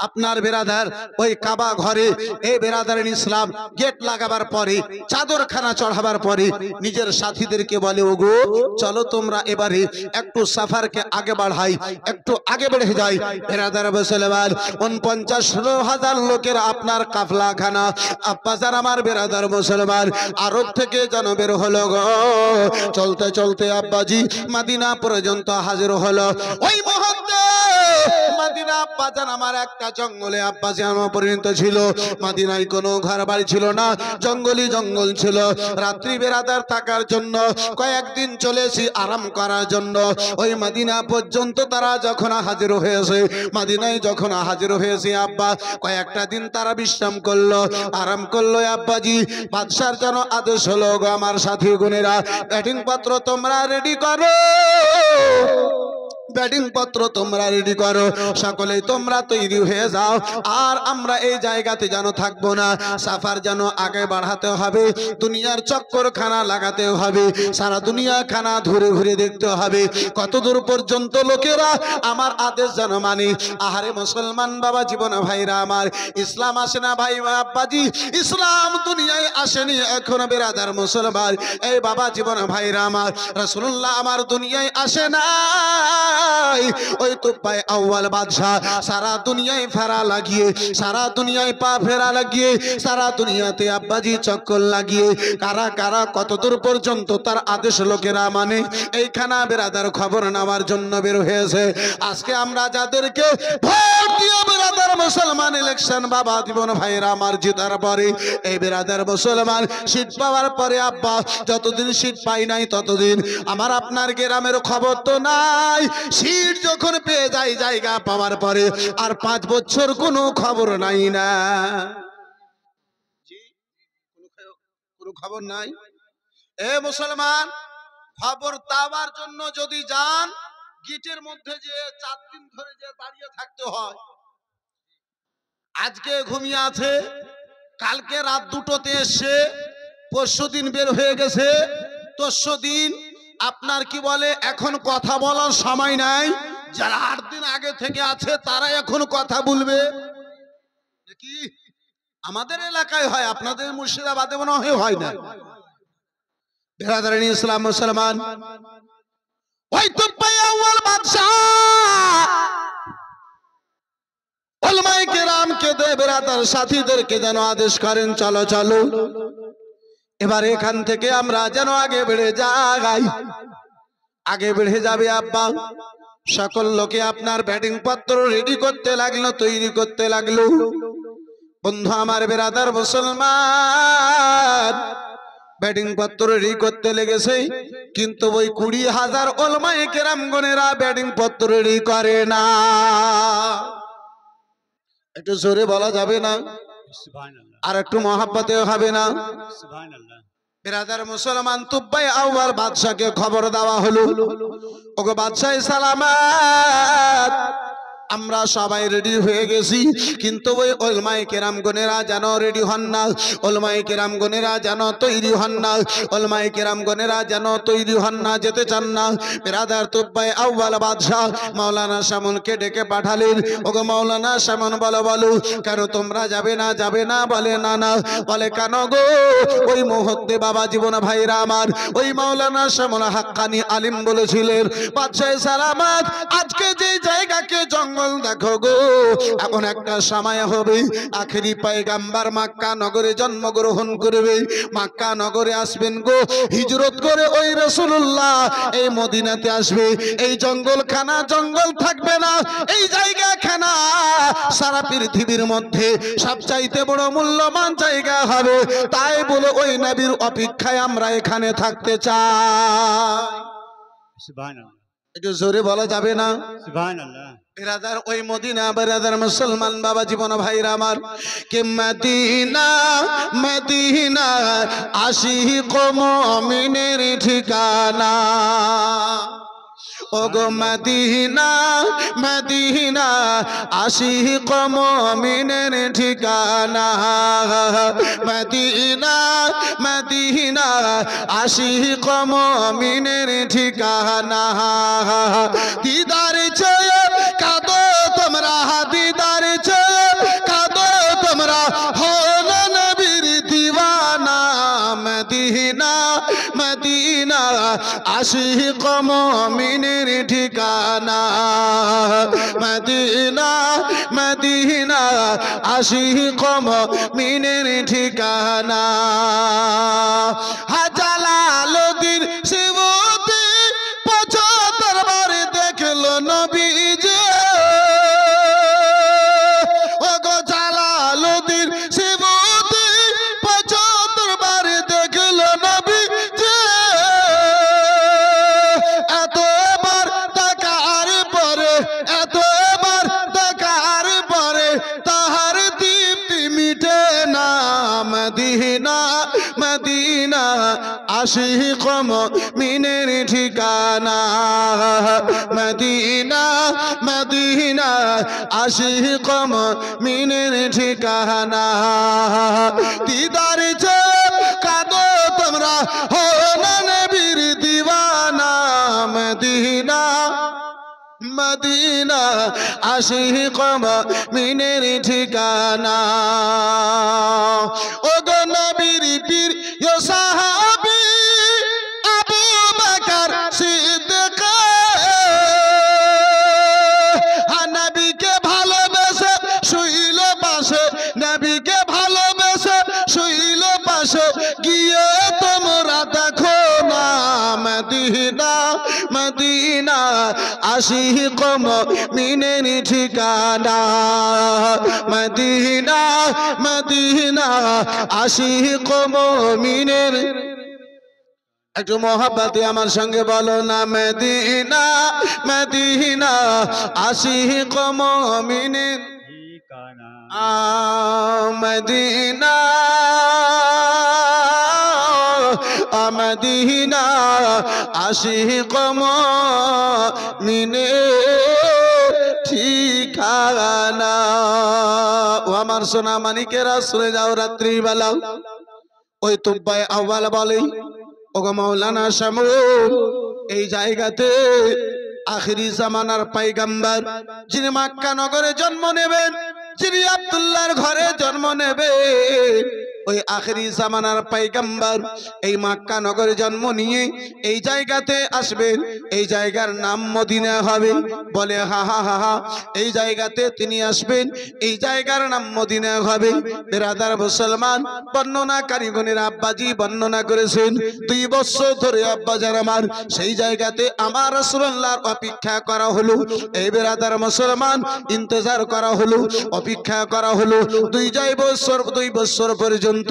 আপনার বেরাদার ওই কাবা ঘরে এই বেরাদার ইসলাম গেট লাগাবার পরে চাদরখানা চড়াবার পরে নিজের সাথীদেরকে বলে, ওগো চলো তোমরা এবারে একটু সফরকে আগে বাড়াই, একটু আগে বেড়ে যাই। বেরাদার মুসলমান 49,000 লোকের আপনার কাফলা খানা আব্বাজান আমার বেরাদার মুসলমান আরব থেকে যেন বের হলো গো। চলতে চলতে আব্বাজি মদিনা পর্যন্ত হাজির হলো। ওই মুহূর্তে মদিনা আব্বাজান আমার একটা জঙ্গলে আব্বাজান পরিণত ছিল। মদিনায় কোনো ঘর বাড়ি ছিল না, জঙ্গলই জঙ্গল ছিল। রাত্রি বেরাদার থাকার জন্য কয়েকদিন চলেছি আরাম করার জন্য। ওই মদিনা পর্যন্ত তারা যখন হাজির হয়েছে, মদিনায় যখন হাজির হয়েছে আব্বা কয়েকটা দিন তারা বিশ্রাম করলো, আরাম করলো। আব্বাজি বাদশার যেন আদেশ হলো, গো আমার সাথী গুণেরা ব্যাটিং পত্র তোমরা রেডি করো, ব্যাটিং পত্র তোমরা রেডি করো, সকলেই তোমরা তৈরি হয়ে যাও। আর আমরা এই জায়গাতে যেন থাকবো না, সফর যেন আগে বাড়াতে হবে, দুনিয়ার চক্কর খানা লাগাতে হবে, সারা দুনিয়া খানা ঘুরে ঘুরে দেখতে হবে কত দূর পর্যন্ত লোকেরা আমার আদেশ যেন মানে। আহারে মুসলমান বাবা জীবন ভাইরা আমার, ইসলাম আসে না ভাই আব্বাজি, ইসলাম দুনিয়ায় আসেনি এখনো বেরাদার মুসলমান। এই বাবা জীবন ভাইরা আমার, রাসূলুল্লাহ আমার দুনিয়ায় আসে না। ওই তুব্বাই আউয়াল বাদশাহ সারা দুনিয়ায় ফেরা লাগিয়ে, সারা দুনিয়ায় পা ফেরা লাগিয়ে, সারা দুনিয়াতে আব্বাজি চক্কর লাগিয়ে কারা কারা কত দূর পর্যন্ত তার আদেশ লোকেরা মানে এইখানা বেরাদার খবর নেওয়ার জন্য বের হয়েছে। আজকে আমরা যাদেরকে ভোট দিয়ে বেরাদার মুসলমান ইলেকশন বাবা জীবন ভাইরা আমার জিতার পরে এই বেরাদার মুসলমান সিট পাওয়ার পরে আব্বা যতদিন সিট পাই নাই ততদিন আমার আপনার গ্রামের খবর তো নাই। সিট যখন পেয়ে যায় জায়গা পাওয়ার পরে আর 5 বছর কোনো খবর নাই না, কোনো খবর নাই। এ মুসলমান, খবর পাওয়ার জন্য যদি যান গিটের মধ্যে যে 4 দিন ধরে যে দাঁড়িয়ে থাকতে হয়। আজকে ঘুমিয়ে আছে, কালকে রাত 2টোতে এসে, পরশু দিন বের হয়ে গেছে, তরশু দিন আপনার কি বলে এখন কথা বলার সময় নাই। যারা 8 দিন আগে থেকে আছে তারা এখন কথা বলবে কি? আমাদের এলাকায় হয়, আপনাদের মুর্শিদাবাদে মনে হয় না। বেরাদারানি ইসলাম মুসলমান, ওই তুব্বাই আউয়াল বাদশা উলামায়ে কেরামকে দে বেরাদার সাথীদেরকে যেন আদেশ করেন, চলো চলো এবার এখান থেকে আমরা যেন আগে বেড়ে যাই। আগে বেড়ে যাবে আব্বা। সকল লোকে আপনার ব্যাটিং পত্র রেডি করতে লাগলো, তৈরি করতে লাগলো। বন্ধু আমার বেরাদার মুসলমান ব্যাটিং পত্র রেডি করতে লেগেছে, কিন্তু ওই 20,000 উলামায়ে কেরামগণেরা ব্যাটিং পত্র রেডি করে না। একটু জোরে বলা যাবে না? আর একটু মহাব্বতে হবে না? বিরাদার মুসলমান, তুব্বাই আউয়াল বাদশাকে খবর দেওয়া হলো, ওগো বাদশাহ সালামাত, আমরা সবাই রেডি হয়ে গেছি, কিন্তু ওই ওলমায়ে কেরামগণেরা যেন রেডি হন না, ওলমায়ে কেরামগণেরা যেন তৈরি হন না, ওলমায়ে কেরামগণেরা যেন তৈরি হন না, যেতে চান না। বিরাদার তুব্বাই আউয়াল বাদশাহ মাওলানা শামুনকে ডেকে পাঠালেন। ওগো মাওলানা শামুন, বলো বলো, কেন তোমরা যাবে না? যাবে না? বলে না না। বলে কেন গো? ওই মুহূর্তে বাবা জীবন ভাইরা আমার, ওই মাওলানা শামুন হাক্কানি আলিম বলেছিলেন, বাদশাহ সালামাত, আজকে যে জায়গাকে জঙ্গল দেখো গো, এমন একটা সময় হবে আখেরি পয়গাম্বার মক্কা নগরে জন্মগ্রহণ করবে, মক্কা নগরে আসবেন গো, হিজরত করে ওই রাসূলুল্লাহ এই মদিনাতে আসবে। এই জঙ্গলখানা জঙ্গল থাকবে না, এই জায়গাখানা সারা পৃথিবীর মধ্যে সবচাইতে বড় মূল্যবান জায়গা হবে। তাই বলে ওই নবীর অপেক্ষায় আমরা এখানে থাকতে চাই। সুবহানাল্লাহ, একটু জোরে বলা যাবে না? সুবহানাল্লাহ। বিরাদার ওই মদিনা, বিরাদার মুসলমান বাবা জীবন ভাইরা আমার, কে মদিনা মদিনা আশিক মুমিনের ঠিকানা, ওগো মদিনা মদিনা আশিক মুমিনের ঠিকানা, মদিনা মদিনা আশিক মুমিনের ঠিকানা, দিদার চেয়ে কাঁদো তোমরা, দিদার চেয়ে কাঁদো তোমরা, হল নবীর দিওয়ানা, মদিনা মদিনা আশিক মুমিনের ঠিকানা, মদিনা মদিনা আশিক মুমিনের ঠিকানা। জালালুদ্দিন সিউতি 75 বার দেখলো নবীজি, ওগো জালালুদ্দিন সিউতি 75 বার দেখলো নবীজি, এতবার তাকার পরে, এতবার তাকার পরে তাহার দীপ্তি মিটে না, মদিনা মদিনা আশিক মুমিনের ঠিকানা, মদিনা মদিনা আশিক মুমিনের ঠিকানা, দিদার চেয়ে কাঁদো তোমরা, হল নবীর দিওয়ানা, মদিনা মদিনা আশিক মুমিনের ঠিকানা। ওগো নবীর পীর ইয়া সাহাবী আবু বকর সিদ্দিক, নবীকে ভালোবেসে শুইল পাশে, নবীকে ভালোবেসে শুইল পাশে, গিয়ে তোমরা দেখো না, মদিনা মদিনা আশিক মুমিনের ঠিকানা, মদিনা মদিনা আশিক মুমিনের। একটু মহব্বতে আমার সঙ্গে বলো না, মদিনা মদিনা আশিক মুমিনের ঠিকানা, মদিনা মদিনা আশিক মুমিনের ঠিকানা। ও আমার সোনা মানিকেরা, শুনে যাও রাত্রি বেলা ওই তুব্বাই আউয়াল বলে, ওগো মাওলানা শামুন, এই জায়গাতে আখিরি জামানার পয়গম্বর যিনি মক্কা নগরে জন্ম নেবেন, যিনি আব্দুল্লাহর ঘরে জন্ম নেবেন, ওই আখিরি জামানার পয়গম্বর এই মক্কা নগরে জন্ম নিয়ে এই জায়গাতে আসবেন, এই জায়গার নাম মদিনা হবে। বলে হা হা হা হা, এই জায়গাতে তিনি আসবেন, এই জায়গার নাম মদিনা হবে। বিরাদার মুসলমান, বর্ণনা কারিগণের আব্বাজি বর্ণনা করেছেন, 2 বছর ধরে আব্বাজার আমার সেই জায়গাতে আমার রাসূলুল্লাহর অপেক্ষা করা হলো। এই বিরাদার মুসলমান, ইন্তজার করা হলো, অপেক্ষা করা হলো 2 বছর পর্যন্ত। পর্যন্ত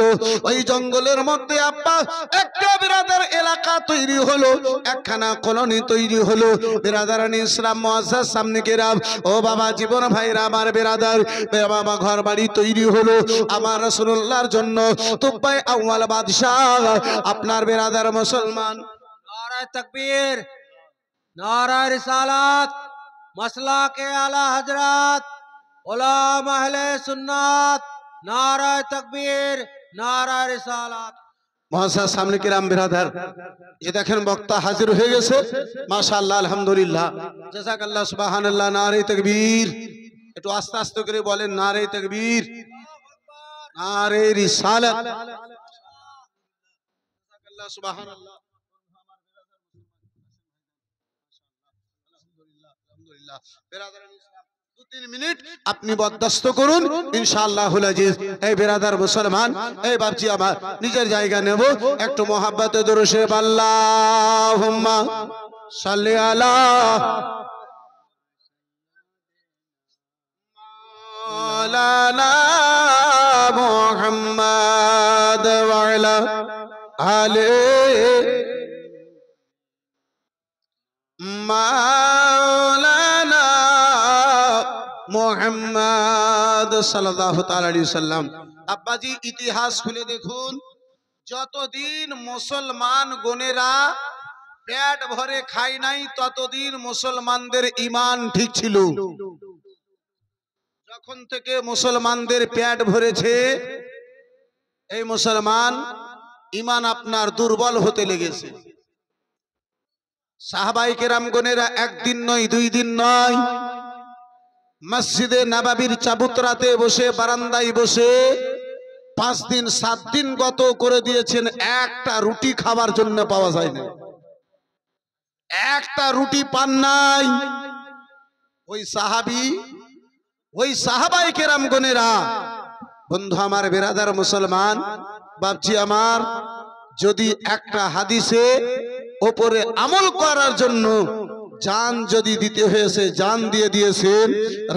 ওই জঙ্গলের মধ্যে আব্বা একটা বিরাদার এলাকা তৈরি হলো, একখানা কলোনি তৈরি হলো। বিরাদারান ইসলাম মুআজ্জাজ সামনে কেরাম, ও বাবা জীবন ভাইরা আমার বিরাদার, বাবা ঘর বাড়ি তৈরি হলো আমার রাসূলুল্লাহর জন্য। তুব্বাই আউয়াল বাদশাহ আপনার বিরাদার মুসলমান। नारा तकबीर, नारा रिसालत, मसला के आला हजरत, उलमा अहले सुन्नत, नारा तकबीर, नारा रिसालत। মহাশয় সামনে কিরাম বিরাদার, এই দেখেন বক্তা হাজির হয়ে গেছে। মাশাআল্লাহ, আলহামদুলিল্লাহ, জাযাকাল্লাহ, সুবহানাল্লাহ, নারে তাকবীর। একটু আস্তে আস্তে করে বলেন, নারে তাকবীর, নারে রিসালাত, জাযাকাল্লাহ, সুবহানাল্লাহ। আলহামদুলিল্লাহ, বিরাদারান ইসলাম 2-3 মিনিট আপনি বরদাস্ত করুন ইনশাআল্লাহুল আজিজ। এই বিরাদার মুসলমান, এই বাপজি আমার নিজের জায়গা নেব, একটু মোহাব্বতে দরুদ শরীফ আল্লাহুম্মা সাল্লি আলা মাওলানা মুহাম্মাদ ওয়া আলা আলি মাওলানা মুহাম্মদ সাল্লাল্লাহু তাআলা আলাইহি সাল্লাম। আব্বাজি ইতিহাস খুলে দেখুন, যতদিন মুসলমান গনেরা পেট ভরে খায় নাই ততদিন মুসলমানদের ঈমান ঠিক ছিল। যখন থেকে মুসলমানদের পেট ভরেছে এই মুসলমান ঈমান আপনার দুর্বল হতে লেগেছে। সাহাবায়ে কেরামগণেরা একদিন নয়, 2 দিন নয়, মসজিদে নববীর চাবুতরাতে বসে, বারান্দায় বসে 5 দিন 7 দিন গত করে দিয়েছেন, একটা রুটি খাবার জন্য পাওয়া যায় না, একটা রুটি পান নাই। ওই সাহাবী, ওই সাহাবায়ে কেরামগণেরা, বন্ধু আমার বিরাদার মুসলমান, বাপজি আমার, যদি একটা হাদিসে ওপরে আমল করার জন্য জান যদি দিতে হয়েছে, জান দিয়ে দিয়েছেন।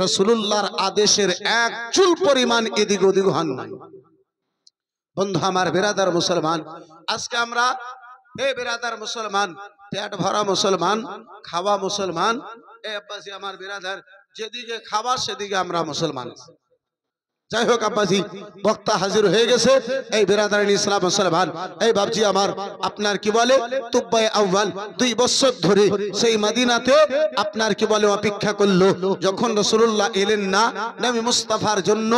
রাসূলুল্লাহর আদেশের এক চুল পরিমাণ এদিক ওদিক হন নাই। বন্ধু আমার বিরাদার মুসলমান, আজকে আমরা এই বিরাদার মুসলমান, পেট ভরা মুসলমান, খাওয়া মুসলমান, এই আব্বাসী আমার বিরাদার, যেদিকে খাওয়া সেদিকে আমরা মুসলমান। যাই হোক আব্বাজি, বক্তা হাজির হয়ে গেছে। এই বিরাদারান ইসলাম মুসলমান, এই বাপজি আমার, আপনার কি বলে তুব্বায়ে আউয়াল 2 বছর ধরে সেই মদিনাতে আপনার কি বলে অপেক্ষা করলো। যখন রাসূলুল্লাহ এলেন না, নবী মুস্তাফার জন্য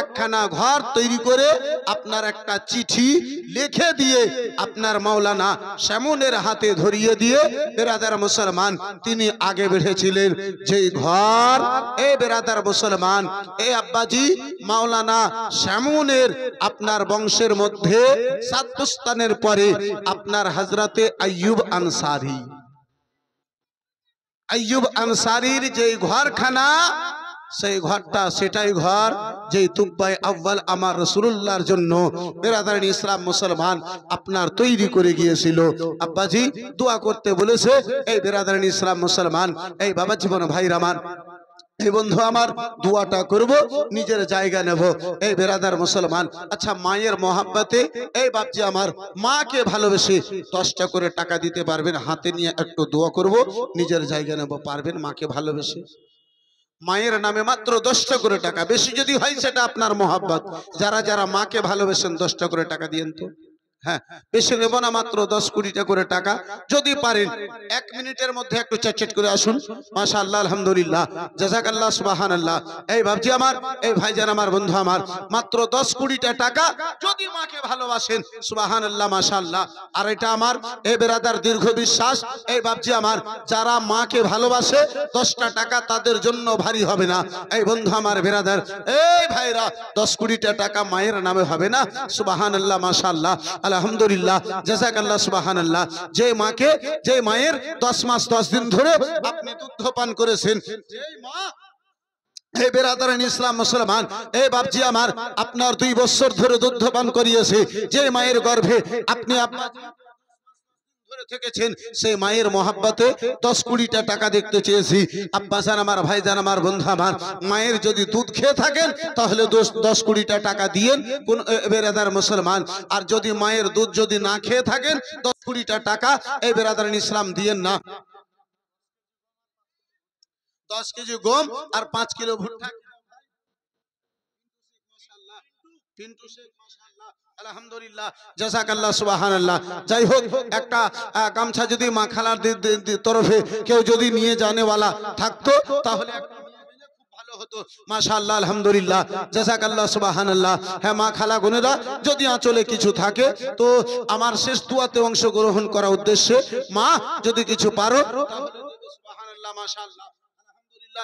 একখানা ঘর তৈরি করে আপনার একটা চিঠি লিখে দিয়ে আপনার মাওলানা শামুনের হাতে ধরিয়ে দিয়ে বিরাদার মুসলমান তিনি আগে বেড়েছিলেন। যেই ঘর, এই বিরাদার মুসলমান, এই আব্বাজি মাওলানা শামুনের আপনার বংশের মধ্যে সাতস্তানের পরে আপনার হযরতে আইয়ুব আনসারী, আইয়ুব আনসারীর যে ঘরখানা, সেই ঘরটা সেটাই ঘর যেই তুব্বায়ে আউয়াল আমার রাসূলুল্লাহর জন্য বিরাদারান ইসলাম মুসলমান আপনার তৈরি করে গিয়েছিল। আব্বাজি দোয়া করতে বলেছে। এই বিরাদারান ইসলাম মুসলমান, এই বাবা জীবন ভাইরা আমার, এই বন্ধু আমার, দোয়াটা করব, নিজের জায়গা নেব। এই বিরাদার মুসলমান, আচ্ছা মায়ের মহাব্বতে, এই বাপজি আমার, মাকে ভালোবেসে 10টা করে টাকা দিতে পারবেন? হাতে নিয়ে একটু দোয়া করব, নিজের জায়গা নেব। পারবেন? মাকে ভালোবেসে মায়ের নামে মাত্র 10টা করে টাকা, বেশি যদি হয় সেটা আপনার মহাব্বত। যারা যারা মাকে ভালোবেসেন 10টা করে টাকা দিয়েন তো। হ্যাঁ, বেশি নেব না, মাত্র 10 কোটিটা করে টাকা যদি পারেন 1 মিনিটের মধ্যে একটু চেট করে আসুন। মাশাআল্লাহ, আলহামদুলিল্লাহ, জাযাকাল্লাহ, সুবহানাল্লাহ। এই ভাবজি আমার, এই ভাইজান আমার, বন্ধু আমার, মাত্র 10 কোটিটা টাকা যদি মাকে ভালোবাসেন, সুবহানাল্লাহ, মাশাআল্লাহ। আর এটা আমার এই বেরাদার দীর্ঘ বিশ্বাস, এই ভাবজি আমার, যারা মাকে ভালোবাসে 10টা টাকা তাদের জন্য ভারী হবে না। এই বন্ধু আমার বেরাদার, এই ভাইরা, 10 কোটিটা টাকা মায়ের নামে হবে না? সুবহানাল্লাহ, মাশাআল্লাহ, আলহামদুলিল্লাহ, জাযাকাল্লাহ, সুবহানাল্লাহ। যে মাকে, যে মায়ের 10 মাস 10 দিন ধরে আপনি দুধ পান করেছেন, যেই মা, এই বেরাদারান ইসলাম মুসলমান, এই বাপজি আমার, আপনার 2 বছর ধরে দুধ পান করিয়েছে, যে মায়ের গর্ভে আপনি থেকেছেন সেই মায়ের মহাব্বতে 10-20টা টাকা দেখতে চেয়েছি। আব্বাসান আমার, ভাইজান আমার, বন্ধু আমার, মায়ের যদি দুধ খেয়ে থাকেন তাহলে 10-20টা টাকা দিয়েন কোন বেরাদার মুসলমান। আর যদি মায়ের দুধ যদি না খেয়ে থাকেন 10-20টা টাকা এই বেরাদার ইসলাম দিয়েন না। 10 কেজি গম আর 5 কিলো ভুট্টা। পিন্টু শেখ মাশাআল্লাহ, আলহামদুলিল্লাহ, জাযাকাল্লাহ, সুবহানাল্লাহ। যাই হোক, একটা গামছা যদি মা খালার তরফে কেউ যদি নিয়ে জানেওয়ালা থাকতো তাহলে একটা খুব ভালো হতো। মাশাআল্লাহ, আলহামদুলিল্লাহ, জাযাকাল্লাহ, সুবহানাল্লাহ। হ্যাঁ মা খালা বোনেরা, যদি আঁচলে কিছু থাকে তো আমার শেষ দুয়াতে অংশগ্রহণ করার উদ্দেশ্যে মা যদি কিছু পারো তাহলে সুবহানাল্লাহ, মাশাআল্লাহ,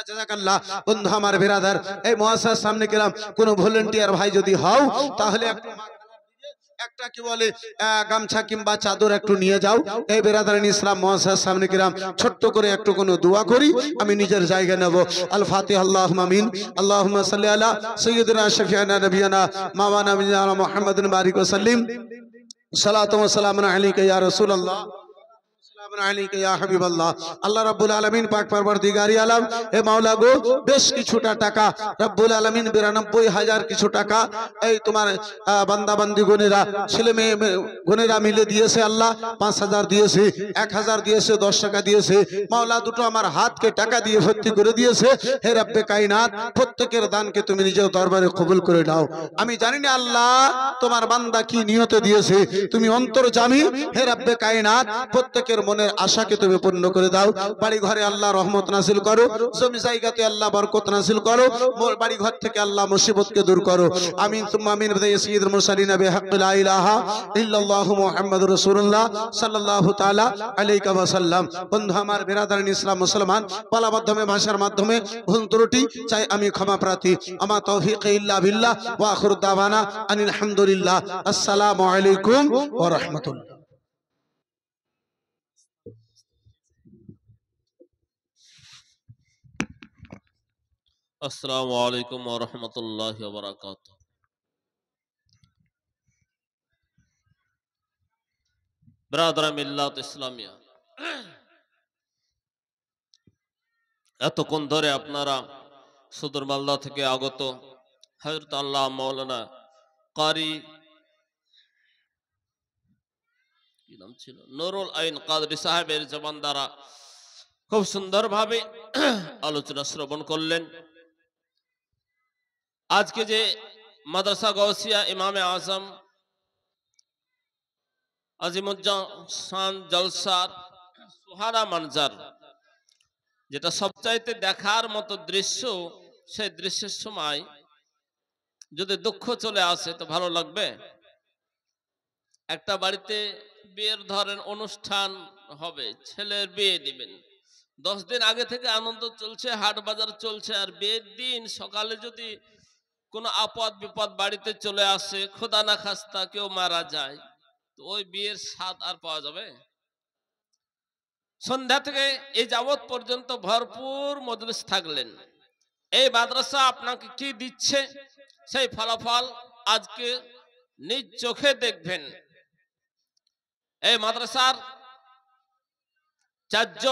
জাযাকাল্লাহ। বন্ধু আমার, বিরাদার, এই মুআসসাসার সামনে কিরাম কোন ভলান্টিয়ার ভাই যদি হও তাহলে একটা কি বলে গামছা কিংবা চাদর একটু নিয়ে যাও। এই বেরাদারিন ইসলাম মুআসসাসার সামনে কিরাম ছোট্ট করে একটু কোনো দোয়া করি, আমি নিজের জায়গা নেব। আল ফাতিহা। আল্লাহুম্মা আমিন। আল্লাহুম্মা সাল্লি আলা সাইয়্যিদিনা শাফিয়ানা নবিয়ানা মাওলানা নবিয়ানা মুহাম্মাদিন বারিক ওয়া সাল্লিম। সালাতু ওয়া সালামু আলাইকা ইয়া রাসূলুল্লাহ, আল্লাহ রাব্বুল আলামিন পাক পরবর্তীগারি আলম, হে মাওলা গো, বেশ কিছুটা টাকা রাব্বুল আলামিন 92,000 কিছু টাকা এই তোমার বান্দা বান্দি গুনেরা, ছেলে মেয়ে গুনেরা মিলে দিয়েছে। আল্লাহ 5,000 দিয়েছে, 1,000 দিয়েছে, 10 টাকা দিয়েছে। মাওলা দুটো আমার হাতকে টাকা দিয়ে ভর্তি করে দিয়েছে। হে রব্বে কায়নাত, প্রত্যেকের দানকে তুমি নিজের দরবারে কবুল করে নাও। আমি জানি না আল্লাহ তোমার বান্দা কি নিয়তে দিয়েছে, তুমি অন্তর্যামী। হে রব্বে কায়নাত, প্রত্যেকের মনের আশাকে তুমি পূর্ণ করে দাও। বাড়ি ঘরে আল্লাহ রহমত নাসিল করো, জমি জায়গাতে আল্লাহ বরকত নাসিল করো, মোর বাড়ি ঘর থেকে আল্লাহ মুসিবতকে দূর করো। আমিন তুম্মা আমিন। সাইয়্যিদুল মুরসালিন বিহাক্কি লা ইলাহা ইল্লাল্লাহু মুহাম্মাদুর রাসূলুল্লাহ সাল্লাল্লাহু তাআলা আলাইহি ওয়া সাল্লাম। বন্ধু আমার, বিরাদারিন ইসলাম মুসলমান, বলা মাধ্যমে ভাষার মাধ্যমে ভুল ত্রুটি চাই আমি ক্ষমা প্রার্থী। আমা তৌফিক ইল্লা বিল্লাহ ওয়া আখিরু দাওয়ানা আনিল হামদুলিল্লাহ। আসসালামু আলাইকুম ওয়া রাহমাতুল্লাহ। আসসালামু আলাইকুম ওয়া রাহমাতুল্লাহি ওয়া বারাকাতুহু। ব্রাদার মিল্লাত ইসলামিয়া, এতক্ষণ ধরে আপনারা সুদূর মালদা থেকে আগত হযরত আল্লাহ মাওলানা কারি, কি নাম ছিল, নুরুল আইন কাদরি সাহেবের জবান দ্বারা খুব সুন্দরভাবে আলোচনা শ্রবণ করলেন। আজকে যে মাদ্রাসা গাউসিয়া ইমামে আজম আজিমুজ্জামান জলসার সুহানা মঞ্জার, যেটা সবচাইতে দেখার মতো দৃশ্য, সেই দৃশ্যের সময় যদি দুঃখ চলে আসে তো ভালো লাগবে। একটা বাড়িতে বিয়ের ধরেন অনুষ্ঠান হবে, ছেলের বিয়ে দিবেন, 10 দিন আগে থেকে আনন্দ চলছে, হাট বাজার চলছে, আর বিয়ের দিন সকালে যদি কোনো আপদ বিপদ বাড়িতে চলে আসে, খোদা না খাস্তা কেউ মারা যায়, তো ওই বিয়ের স্বাদ আর পাওয়া যাবে? সন্ধ্যা থেকে এই যাবৎ পর্যন্ত ভরপুর মজলিস থাকলেন। এই মাদ্রাসা আপনাকে কি দিচ্ছে সেই ফলাফল আজকে নিজ চোখে দেখবেন। এই মাদ্রাসার 4 জন